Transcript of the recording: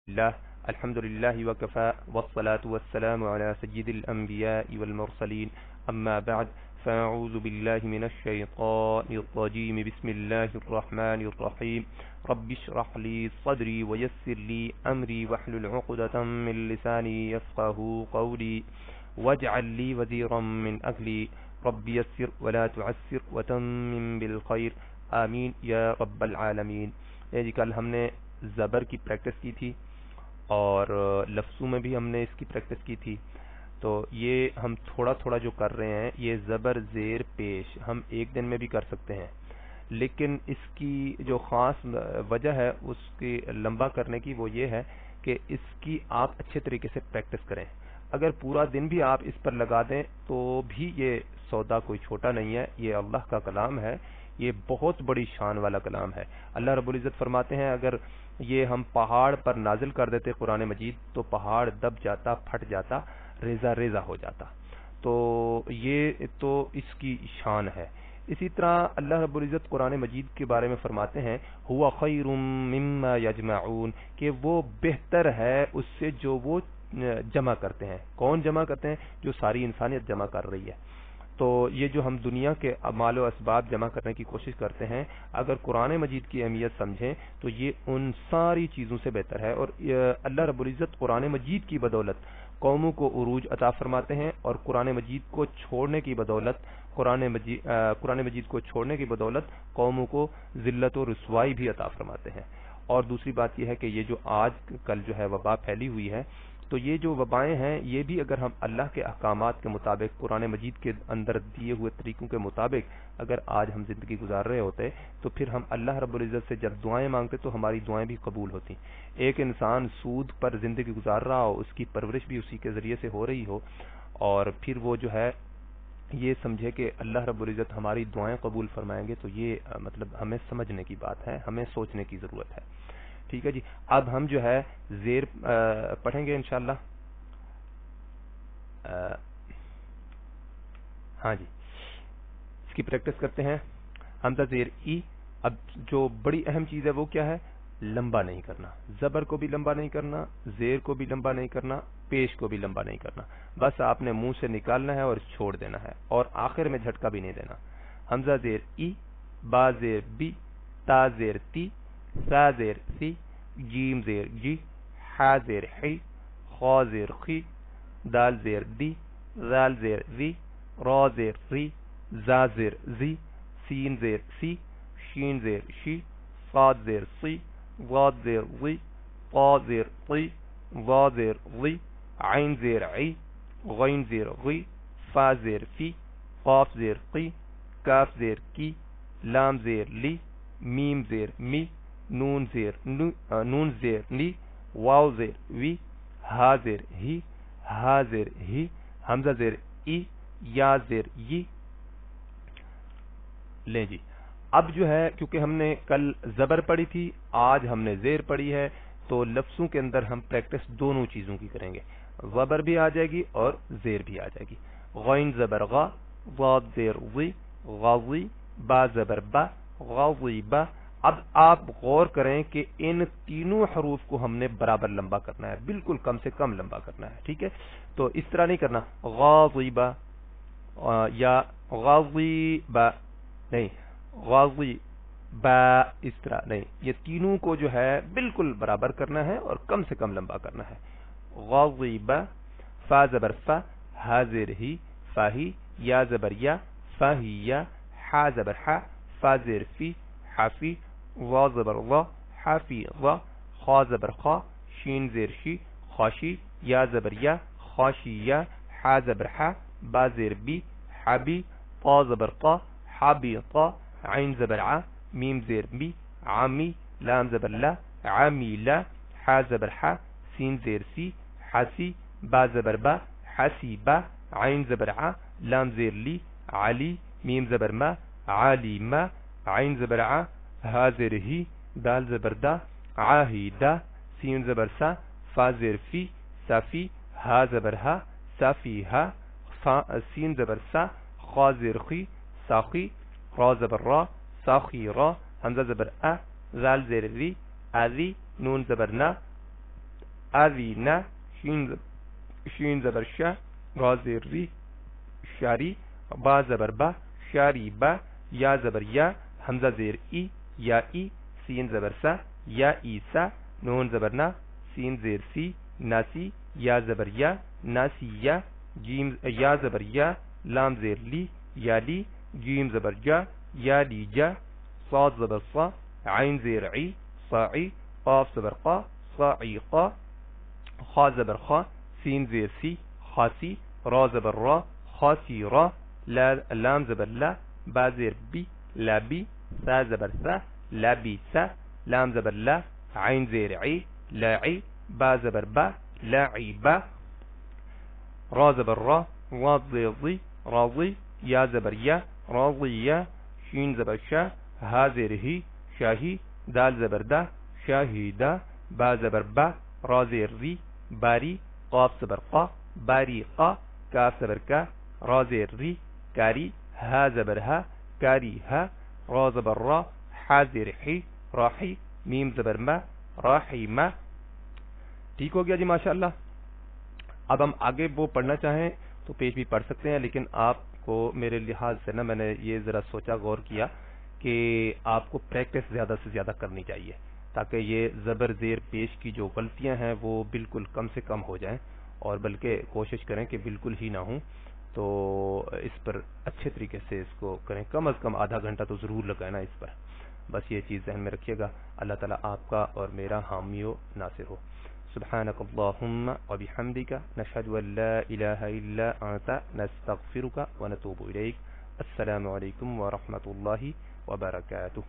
الله الحمد لله وكفى والصلاة والسلام على سيد الأنبياء والمرسلين أما بعد فأعوذ بالله من الشيطان الرجيم بسم الله الرحمن الرحيم رب اشرح لي صدري ويسر لي أمري واحلل عقدة من لساني يفقه قولي واجعل لي وزيرا من أهلي رب يسر ولا تعسر وتمم بالخير آمین یا رب العالمین۔ جی کل ہم نے زبر کی پریکٹس کی تھی اور لفظوں میں بھی ہم نے اس کی پریکٹس کی تھی، تو یہ ہم تھوڑا تھوڑا جو کر رہے ہیں یہ زبر زیر پیش ہم ایک دن میں بھی کر سکتے ہیں، لیکن اس کی جو خاص وجہ ہے اس کی لمبا کرنے کی وہ یہ ہے کہ اس کی آپ اچھے طریقے سے پریکٹس کریں۔ اگر پورا دن بھی آپ اس پر لگا دیں تو بھی یہ سودا کوئی چھوٹا نہیں ہے، یہ اللہ کا کلام ہے، یہ بہت بڑی شان والا کلام ہے۔ اللہ رب العزت فرماتے ہیں اگر یہ ہم پہاڑ پر نازل کر دیتے قرآن مجید تو پہاڑ دب جاتا، پھٹ جاتا، ریزہ ریزہ ہو جاتا، تو یہ تو اس کی شان ہے۔ اسی طرح اللہ رب العزت قرآن مجید کے بارے میں فرماتے ہیں ہوا خیر مما یجمعون، کہ وہ بہتر ہے اس سے جو وہ جمع کرتے ہیں۔ کون جمع کرتے ہیں؟ جو ساری انسانیت جمع کر رہی ہے۔ تو یہ جو ہم دنیا کے اعمال و اسباب جمع کرنے کی کوشش کرتے ہیں، اگر قرآن مجید کی اہمیت سمجھیں تو یہ ان ساری چیزوں سے بہتر ہے، اور اللہ رب العزت قرآن مجید کی بدولت قوموں کو عروج عطا فرماتے ہیں، اور قرآن مجید کو چھوڑنے کی بدولت قرآن مجید کو چھوڑنے کی بدولت قوموں کو ذلت و رسوائی بھی عطا فرماتے ہیں۔ اور دوسری بات یہ ہے کہ یہ جو آج کل جو ہے وبا پھیلی ہوئی ہے، تو یہ جو وبائیں ہیں یہ بھی اگر ہم اللہ کے احکامات کے مطابق قرآن مجید کے اندر دیے ہوئے طریقوں کے مطابق اگر آج ہم زندگی گزار رہے ہوتے تو پھر ہم اللہ رب العزت سے جب دعائیں مانگتے تو ہماری دعائیں بھی قبول ہوتی۔ ایک انسان سود پر زندگی گزار رہا ہو، اس کی پرورش بھی اسی کے ذریعے سے ہو رہی ہو، اور پھر وہ جو ہے یہ سمجھے کہ اللہ رب العزت ہماری دعائیں قبول فرمائیں گے، تو یہ مطلب ہمیں سمجھنے کی بات ہے، ہمیں سوچنے کی ضرورت ہے۔ ٹھیک ہے جی، اب ہم جو ہے زیر پڑھیں گے انشاءاللہ۔ ہاں جی، اس کی پریکٹس کرتے ہیں۔ حمزہ زیر ای۔ اب جو بڑی اہم چیز ہے وہ کیا ہے؟ لمبا نہیں کرنا، زبر کو بھی لمبا نہیں کرنا، زیر کو بھی لمبا نہیں کرنا، پیش کو بھی لمبا نہیں کرنا، بس آپ نے منہ سے نکالنا ہے اور چھوڑ دینا ہے، اور آخر میں جھٹکا بھی نہیں دینا۔ حمزہ زیر ای، با زیر بی، تا زیر تی، سا زیر سی، جیم زیر جی، حا زیر حی، خا زیر خی، دال زیر دی، زال زیر زی، را زیر ری، زا زیر زی، سین زیر سی، شین زیر شی، صاد زیر صی، واد زیر وی، طا زیر طی، وا زیر وی، عین زیر عی، غین زیر غی، فا زیر فی، قاف زیر قی، کاف زیر کی، لام زیر لی، میم زیر می، نون زیر نی، واو زیر وی، ہا زیر ہی، ہا زیر ہی، حمزہ زیر ای، یا زیر ی۔ لیں جی، اب جو ہے کیونکہ ہم نے کل زبر پڑھی تھی، آج ہم نے زیر پڑھی ہے، تو لفظوں کے اندر ہم پریکٹس دونوں چیزوں کی کریں گے، زبر بھی آ جائے گی اور زیر بھی آ جائے گی۔ غین زبر غا، ضاد زیر ضی، غاضی، با زبر با، غاضی با۔ اب آپ غور کریں کہ ان تینوں حروف کو ہم نے برابر لمبا کرنا ہے، بالکل کم سے کم لمبا کرنا ہے، ٹھیک ہے؟ تو اس طرح نہیں کرنا غاضی با یا غاضی با، نہیں غاضی با، اس طرح نہیں، یہ تینوں کو جو ہے بالکل برابر کرنا ہے اور کم سے کم لمبا کرنا ہے۔ غاضی با، فا زبر فا، ہا زیر ہی، فاہی، یا زبر یا، فاہی یا، حا زبر حا، فا زیر فی، حافی، وا زبر وا، حافی وا، خا زبر خا، شین زیر شی، خاشی، یا زبر یا، خاشی یا، حا زبر حا، با زیر بی، حبی، طا زبر طا، حابی طا، عین زبر ع، میم زیر می، عامی، لام زبر لا، عامی لا، حا زبر حا، سین زیر سی، حسی، با زبر با، حسی با، عین زبر ع، لام زیر لی، علی، میم زبر ما، عالی ما، عین زبر ع، ہا زیر ہی، دال زبر دا، عاہی دا، سین زبر سا، فا زیر فی، صافی، ہا زبر ہا، صافی ہا، سین زبر سا، خا زیر خی، ساخی، را زبر را، ساخی را، حمزہ زبر ا، زال زیر ری، آذی، نون زبر نا، اذینا شین زبر شا را زیر ری شاری با زبر با شاری با یا زبر یا حمزہ زیر ای یا ای سین زبر سا یا ای سا نون زبر نا سین زیر سی ناسی یا زبر یا ناسی یا جیم یا زبر یا لام زیر لی یا لی جیم زبر جا یا لی جا صاد زبر صا عین زیر عی صاعی قاف زبر قا صاعی قا خا زبر خا سین زیر سی خاسی را زبر را خاسی را لام زبر لا با زیر بی لا بی سا زبر سا لا بی سا لام زبر لا عین زیر عی لا عی با زبر با لا عی با را زبر را واض زی راضی یا زبر یا راضی یا شین زبر شا ها زیر ہی شاہی دال زبر دا شاہی دا با زبر با را زیر ری باری قاف زبر قا باری قا کاف زبر کا را زیر ری کاری ها زبر ها کاری ها را زبر را حا زیر حی راحی میم زبر ما راحی ما. ٹھیک ہو گیا جی ماشاءاللہ. اب ہم آگے وہ پڑھنا چاہیں تو پیج بھی پڑھ سکتے ہیں، لیکن آپ کو میرے لحاظ سے نا میں نے یہ ذرا سوچا غور کیا کہ آپ کو پریکٹس زیادہ سے زیادہ کرنی چاہیے تاکہ یہ زبر زیر پیش کی جو غلطیاں ہیں وہ بالکل کم سے کم ہو جائیں، اور بلکہ کوشش کریں کہ بالکل ہی نہ ہوں. تو اس پر اچھے طریقے سے اس کو کریں، کم از کم آدھا گھنٹہ تو ضرور لگانا اس پر. بس یہ چیز ذہن میں رکھیے گا. اللہ تعالیٰ آپ کا اور میرا حامی و ناصر ہو. سبحانك اللهم وبحمدك نشهد أن لا إله إلا أنت نستغفرك ونتوب إليك. السلام عليكم ورحمة الله وبركاته.